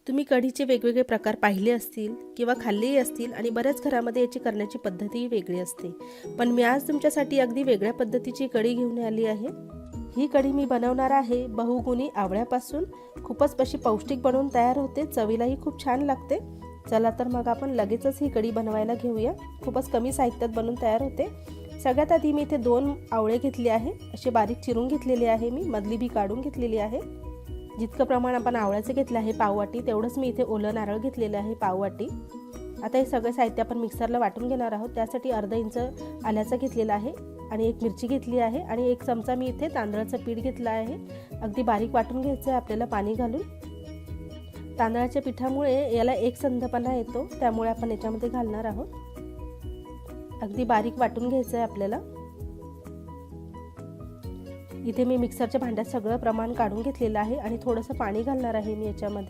तुम्ही कढीचे वेगवेगळे प्रकार पाहिले असतील किंवा खाल्लेही असतील आणि बऱ्याच घरामध्ये याची करण्याची पद्धतीही वेगळी असते. पण मी आज तुमच्यासाठी अगदी वेगळ्या पद्धतीची कढी घेऊन आली आहे. ही कढी मी बनवणार आहे बहुगुणी आवळ्यापासून. खूपच अशी पौष्टिक बनवून तयार होते, चवीलाही खूप छान लागते. चला तर मग आपण लगेचच ही कढी बनवायला घेऊया. खूपच कमी साहित्यात बनवून तयार होते. सगळ्यात आधी मी इथे 2 आवळे घेतले आहे. असे बारीक चिरून घेतलेले आहे मी, मधली बी काढून घेतलेली आहे. जितकं प्रमाण आपण आवळ्याचे घेतलं आहे पाववाटी, तेवढंच मी इथे ओलं नारळ घेतलेलं आहे पाववाटी. आता हे सगळं साहित्य आपण मिक्सरला वाटून घेणार आहोत. त्यासाठी अर्धा इंच आल्याचं घेतलेलं आहे आणि 1 मिरची घेतली आहे आणि 1 चमचा मी इथे तांदळाचं पीठ घेतलं आहे. अगदी बारीक वाटून घ्यायचं आहे आपल्याला पाणी घालून. तांदळाच्या पिठामुळे याला एक संधपणा येतो, त्यामुळे आपण याच्यामध्ये घालणार आहोत. अगदी बारीक वाटून घ्यायचं आहे आपल्याला. इथे मी मिक्सरच्या भांड्यात सगळं प्रमाण काढून घेतलेलं आहे आणि थोडंसं पाणी घालणार आहे मी याच्यामध्ये.